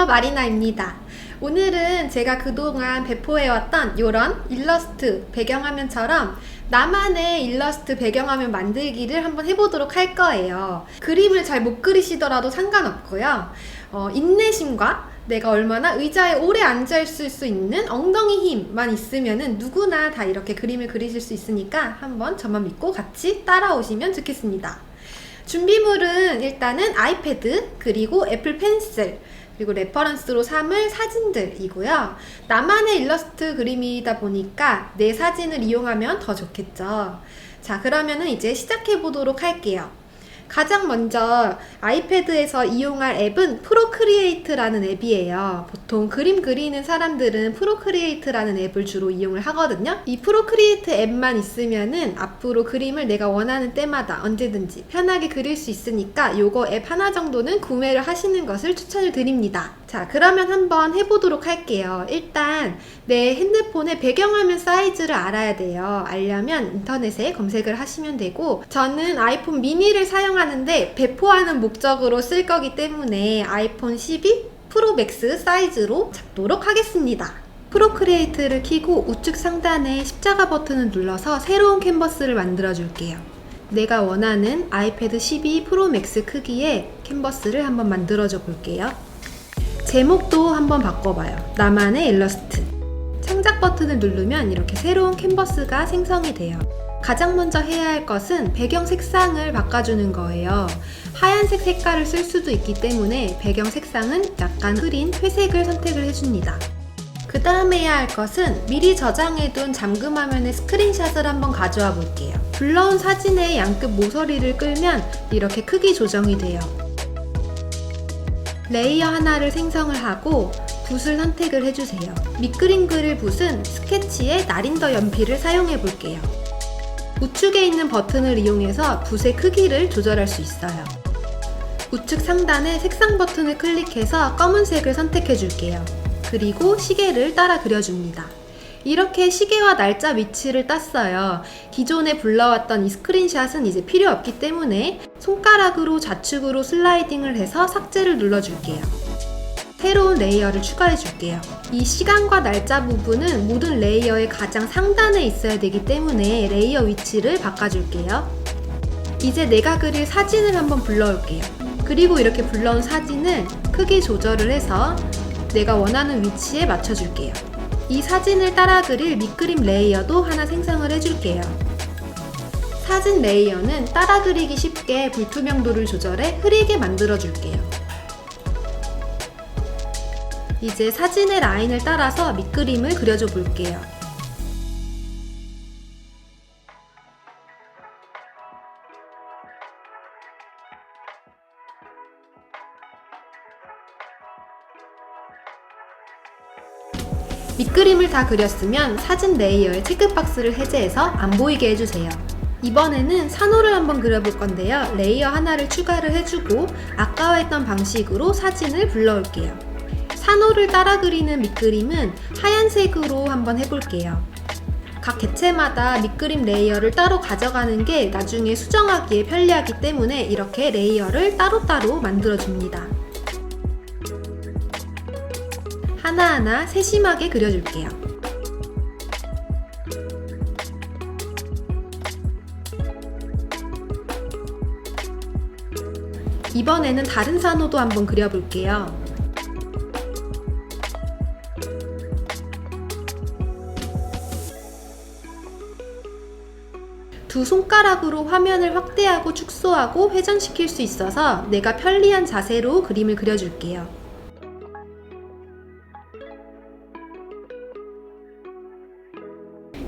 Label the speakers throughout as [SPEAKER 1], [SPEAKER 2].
[SPEAKER 1] 안녕하세요, 마리나입니다. 오늘은 제가 그동안 배포해왔던 이런 일러스트 배경화면처럼 나만의 일러스트 배경화면 만들기를 한번 해보도록 할 거예요. 그림을 잘 못 그리시더라도 상관없고요. 인내심과 내가 얼마나 의자에 오래 앉아있을 수 있는 엉덩이 힘만 있으면은 누구나 다 이렇게 그림을 그리실 수 있으니까 한번 저만 믿고 같이 따라오시면 좋겠습니다. 준비물은 일단은 아이패드, 그리고 애플 펜슬, 그리고 레퍼런스로 삼을 사진들이고요. 나만의 일러스트 그림이다 보니까 내 사진을 이용하면 더 좋겠죠. 자, 그러면은 이제 시작해 보도록 할게요. 가장 먼저 아이패드에서 이용할 앱은 프로크리에이트라는 앱이에요. 보통 그림 그리는 사람들은 프로크리에이트라는 앱을 주로 이용을 하거든요. 이 프로크리에이트 앱만 있으면은 앞으로 그림을 내가 원하는 때마다 언제든지 편하게 그릴 수 있으니까 요거 앱 하나 정도는 구매를 하시는 것을 추천을 드립니다. 자, 그러면 한번 해보도록 할게요. 일단 내 핸드폰의 배경화면 사이즈를 알아야 돼요. 알려면 인터넷에 검색을 하시면 되고, 저는 아이폰 미니를 사용하는데 배포하는 목적으로 쓸 거기 때문에 아이폰 12 프로 맥스 사이즈로 잡도록 하겠습니다. 프로크리에이트를 켜고 우측 상단에 십자가 버튼을 눌러서 새로운 캔버스를 만들어 줄게요. 내가 원하는 아이패드 12 프로 맥스 크기의 캔버스를 한번 만들어 줘 볼게요. 제목도 한번 바꿔봐요. 나만의 일러스트. 창작 버튼을 누르면 이렇게 새로운 캔버스가 생성이 돼요. 가장 먼저 해야 할 것은 배경 색상을 바꿔주는 거예요. 하얀색 색깔을 쓸 수도 있기 때문에 배경 색상은 약간 흐린 회색을 선택을 해줍니다. 그 다음에 해야 할 것은 미리 저장해둔 잠금화면의 스크린샷을 한번 가져와 볼게요. 불러온 사진의 양끝 모서리를 끌면 이렇게 크기 조정이 돼요. 레이어 하나를 생성을 하고 붓을 선택을 해주세요. 밑그림 그릴 붓은 스케치의 나린더 연필을 사용해 볼게요. 우측에 있는 버튼을 이용해서 붓의 크기를 조절할 수 있어요. 우측 상단에 색상 버튼을 클릭해서 검은색을 선택해 줄게요. 그리고 시계를 따라 그려줍니다. 이렇게 시계와 날짜 위치를 땄어요. 기존에 불러왔던 이 스크린샷은 이제 필요 없기 때문에 손가락으로 좌측으로 슬라이딩을 해서 삭제를 눌러줄게요. 새로운 레이어를 추가해 줄게요. 이 시간과 날짜 부분은 모든 레이어의 가장 상단에 있어야 되기 때문에 레이어 위치를 바꿔줄게요. 이제 내가 그릴 사진을 한번 불러올게요. 그리고 이렇게 불러온 사진을 크기 조절을 해서 내가 원하는 위치에 맞춰줄게요. 이 사진을 따라 그릴 밑그림 레이어도 하나 생성을 해줄게요. 사진 레이어는 따라 그리기 쉽게 불투명도를 조절해 흐리게 만들어줄게요. 이제 사진의 라인을 따라서 밑그림을 그려줘 볼게요. 밑그림을 다 그렸으면 사진 레이어의 체크박스를 해제해서 안 보이게 해주세요. 이번에는 산호를 한번 그려볼 건데요. 레이어 하나를 추가를 해주고 아까 했던 방식으로 사진을 불러올게요. 산호를 따라 그리는 밑그림은 하얀색으로 한번 해볼게요. 각 객체마다 밑그림 레이어를 따로 가져가는 게 나중에 수정하기에 편리하기 때문에 이렇게 레이어를 따로따로 만들어줍니다. 하나하나 세심하게 그려줄게요. 이번에는 다른 산호도 한번 그려볼게요. 두 손가락으로 화면을 확대하고 축소하고 회전시킬 수 있어서 내가 편리한 자세로 그림을 그려줄게요.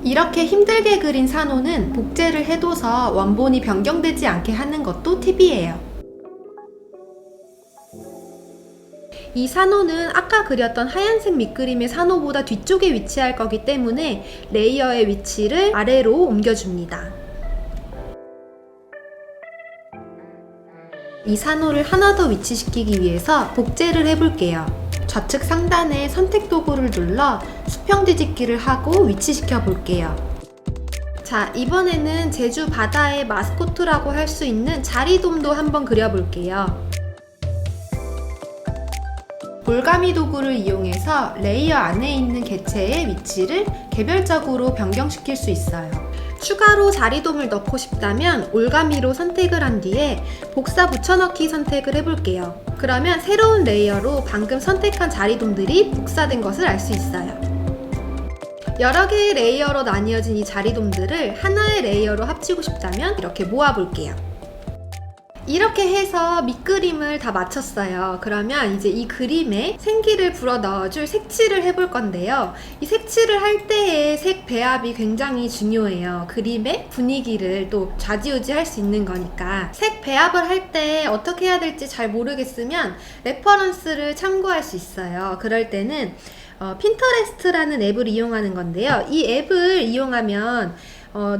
[SPEAKER 1] 이렇게 힘들게 그린 산호는 복제를 해둬서 원본이 변경되지 않게 하는 것도 팁이에요. 이 산호는 아까 그렸던 하얀색 밑그림의 산호보다 뒤쪽에 위치할 거기 때문에 레이어의 위치를 아래로 옮겨줍니다. 이 산호를 하나 더 위치시키기 위해서 복제를 해볼게요. 좌측 상단에 선택 도구를 눌러 수평 뒤집기를 하고 위치시켜 볼게요. 자, 이번에는 제주 바다의 마스코트라고 할 수 있는 자리돔도 한번 그려볼게요. 볼가미 도구를 이용해서 레이어 안에 있는 개체의 위치를 개별적으로 변경시킬 수 있어요. 추가로 자리돔을 넣고 싶다면 올가미로 선택을 한 뒤에 복사 붙여넣기 선택을 해볼게요. 그러면 새로운 레이어로 방금 선택한 자리돔들이 복사된 것을 알 수 있어요. 여러 개의 레이어로 나뉘어진 이 자리돔들을 하나의 레이어로 합치고 싶다면 이렇게 모아볼게요. 이렇게 해서 밑그림을 다 마쳤어요. 그러면 이제 이 그림에 생기를 불어 넣어줄 색칠을 해볼 건데요. 이 색칠을 할 때의 색 배합이 굉장히 중요해요. 그림의 분위기를 또 좌지우지할 수 있는 거니까. 색 배합을 할 때 어떻게 해야 될지 잘 모르겠으면 레퍼런스를 참고할 수 있어요. 그럴 때는 핀터레스트라는 앱을 이용하는 건데요. 이 앱을 이용하면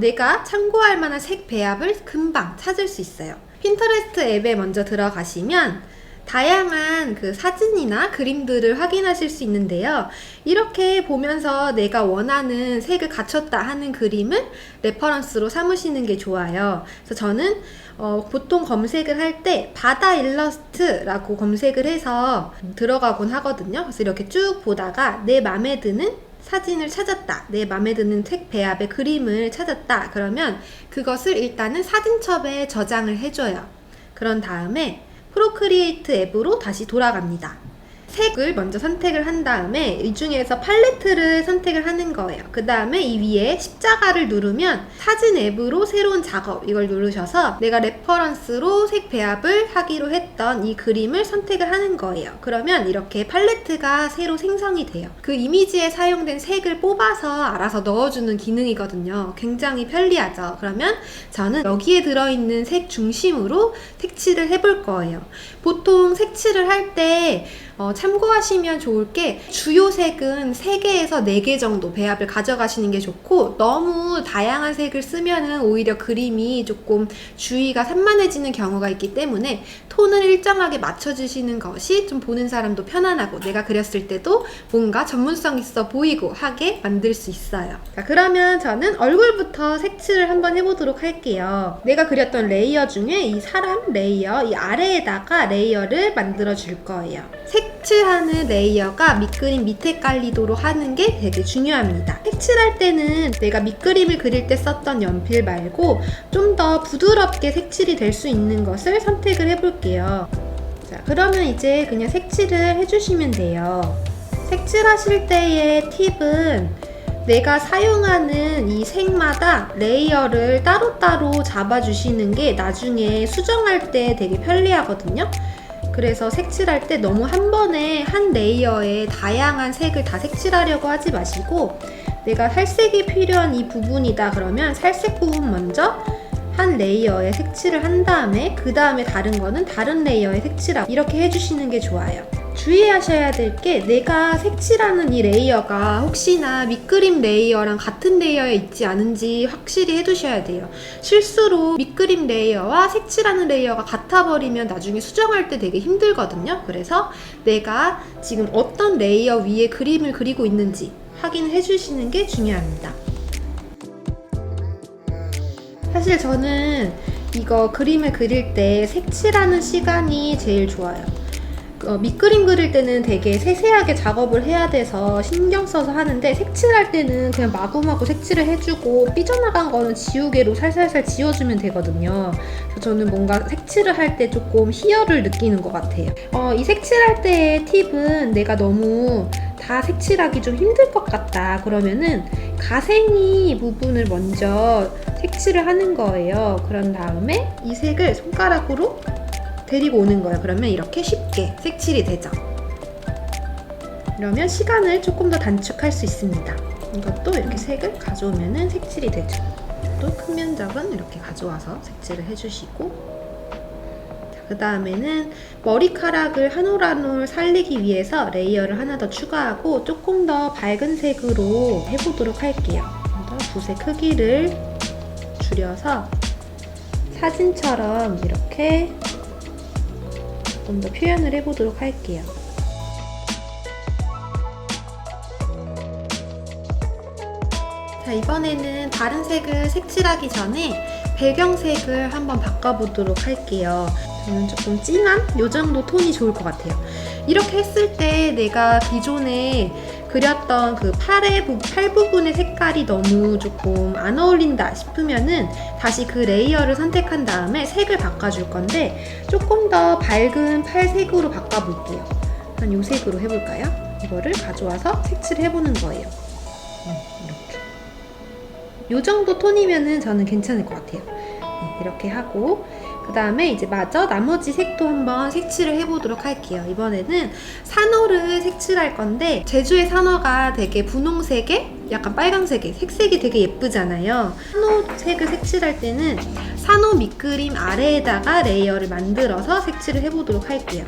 [SPEAKER 1] 내가 참고할 만한 색 배합을 금방 찾을 수 있어요. 핀터레스트 앱에 먼저 들어가시면 다양한 그 사진이나 그림들을 확인하실 수 있는데요. 이렇게 보면서 내가 원하는 색을 갖췄다 하는 그림을 레퍼런스로 삼으시는 게 좋아요. 그래서 저는 보통 검색을 할 때 바다 일러스트라고 검색을 해서 들어가곤 하거든요. 그래서 이렇게 쭉 보다가 내 맘에 드는 사진을 찾았다, 내 맘에 드는 색 배합의 그림을 찾았다, 그러면 그것을 일단은 사진첩에 저장을 해줘요. 그런 다음에 프로크리에이트 앱으로 다시 돌아갑니다. 색을 먼저 선택을 한 다음에 이 중에서 팔레트를 선택을 하는 거예요. 그 다음에 이 위에 십자가를 누르면 사진 앱으로 새로운 작업, 이걸 누르셔서 내가 레퍼런스로 색 배합을 하기로 했던 이 그림을 선택을 하는 거예요. 그러면 이렇게 팔레트가 새로 생성이 돼요. 그 이미지에 사용된 색을 뽑아서 알아서 넣어주는 기능이거든요. 굉장히 편리하죠. 그러면 저는 여기에 들어있는 색 중심으로 색칠을 해볼 거예요. 보통 색칠을 할 때 참고하시면 좋을 게 주요 색은 3개에서 4개 정도 배합을 가져가시는 게 좋고, 너무 다양한 색을 쓰면은 오히려 그림이 조금 주의가 산만해지는 경우가 있기 때문에 톤을 일정하게 맞춰주시는 것이 좀 보는 사람도 편안하고 내가 그렸을 때도 뭔가 전문성 있어 보이고 하게 만들 수 있어요. 자, 그러면 저는 얼굴부터 색칠을 한번 해보도록 할게요. 내가 그렸던 레이어 중에 이 사람 레이어, 이 아래에다가 레이어를 만들어 줄 거예요. 색칠하는 레이어가 밑그림 밑에 깔리도록 하는 게 되게 중요합니다. 색칠할 때는 내가 밑그림을 그릴 때 썼던 연필 말고 좀 더 부드럽게 색칠이 될 수 있는 것을 선택을 해볼게요. 자, 그러면 이제 그냥 색칠을 해주시면 돼요. 색칠하실 때의 팁은 내가 사용하는 이 색마다 레이어를 따로따로 잡아주시는 게 나중에 수정할 때 되게 편리하거든요. 그래서 색칠할 때 너무 한 번에 한 레이어에 다양한 색을 다 색칠하려고 하지 마시고, 내가 살색이 필요한 이 부분이다 그러면 살색 부분 먼저 한 레이어에 색칠을 한 다음에 그 다음에 다른 거는 다른 레이어에 색칠하고, 이렇게 해주시는 게 좋아요. 주의하셔야 될 게 내가 색칠하는 이 레이어가 혹시나 밑그림 레이어랑 같은 레이어에 있지 않은지 확실히 해두셔야 돼요. 실수로 밑그림 레이어와 색칠하는 레이어가 같아버리면 나중에 수정할 때 되게 힘들거든요. 그래서 내가 지금 어떤 레이어 위에 그림을 그리고 있는지 확인을 해주시는 게 중요합니다. 사실 저는 이거 그림을 그릴 때 색칠하는 시간이 제일 좋아요. 밑그림 그릴 때는 되게 세세하게 작업을 해야 돼서 신경 써서 하는데, 색칠할 때는 그냥 마구마구 색칠을 해주고 삐져나간 거는 지우개로 살살살 지워주면 되거든요. 그래서 저는 뭔가 색칠을 할 때 조금 희열을 느끼는 것 같아요. 이 색칠할 때의 팁은 내가 너무 다 색칠하기 좀 힘들 것 같다 그러면은 가생이 부분을 먼저 색칠을 하는 거예요. 그런 다음에 이 색을 손가락으로 데리고 오는 거예요. 그러면 이렇게 쉽게 색칠이 되죠. 이러면 시간을 조금 더 단축할 수 있습니다. 이것도 이렇게 색을 가져오면은 색칠이 되죠. 또 큰 면적은 이렇게 가져와서 색칠을 해주시고, 그 다음에는 머리카락을 한 올 한 올 살리기 위해서 레이어를 하나 더 추가하고 조금 더 밝은 색으로 해보도록 할게요. 더 붓의 크기를 줄여서 사진처럼 이렇게 조금 더 표현을 해보도록 할게요. 자, 이번에는 다른 색을 색칠하기 전에 배경색을 한번 바꿔보도록 할게요. 저는 조금 진한 요 정도 톤이 좋을 것 같아요. 이렇게 했을 때 내가 기존에 그렸던 그 팔 부분의 색깔이 너무 조금 안 어울린다 싶으면은 다시 그 레이어를 선택한 다음에 색을 바꿔줄 건데 조금 더 밝은 팔색으로 바꿔볼게요. 한 요 색으로 해볼까요? 이거를 가져와서 색칠을 해보는 거예요. 이렇게. 요 정도 톤이면은 저는 괜찮을 것 같아요. 이렇게 하고 그 다음에 이제 마저 나머지 색도 한번 색칠을 해보도록 할게요. 이번에는 산호를 색칠할 건데 제주의 산호가 되게 분홍색에 약간 빨강색에 색색이 되게 예쁘잖아요. 산호색을 색칠할 때는 산호 밑그림 아래에다가 레이어를 만들어서 색칠을 해보도록 할게요.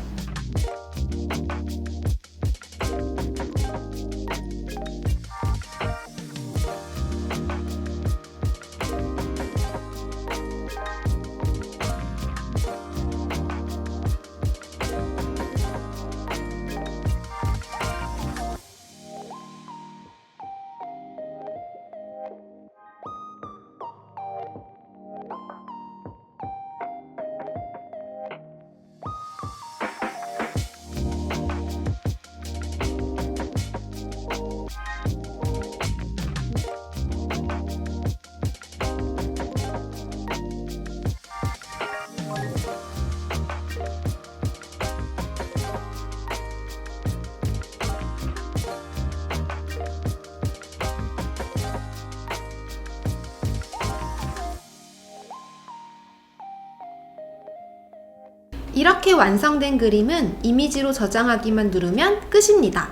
[SPEAKER 1] 이렇게 완성된 그림은 이미지로 저장하기만 누르면 끝입니다.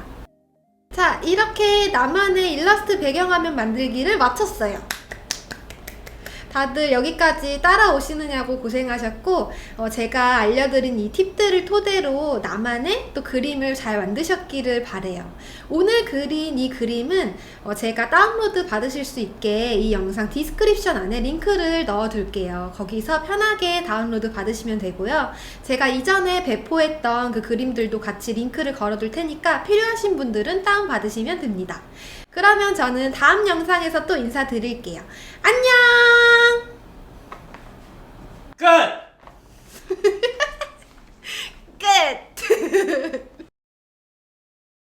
[SPEAKER 1] 자, 이렇게 나만의 일러스트 배경화면 만들기를 마쳤어요. 다들 여기까지 따라오시느냐고 고생하셨고 제가 알려드린 이 팁들을 토대로 나만의 또 그림을 잘 만드셨기를 바래요. 오늘 그린 이 그림은 제가 다운로드 받으실 수 있게 이 영상 디스크립션 안에 링크를 넣어둘게요. 거기서 편하게 다운로드 받으시면 되고요. 제가 이전에 배포했던 그 그림들도 같이 링크를 걸어둘 테니까 필요하신 분들은 다운받으시면 됩니다. 그러면 저는 다음 영상에서 또 인사드릴게요. 안녕!
[SPEAKER 2] 끝!
[SPEAKER 1] 끝!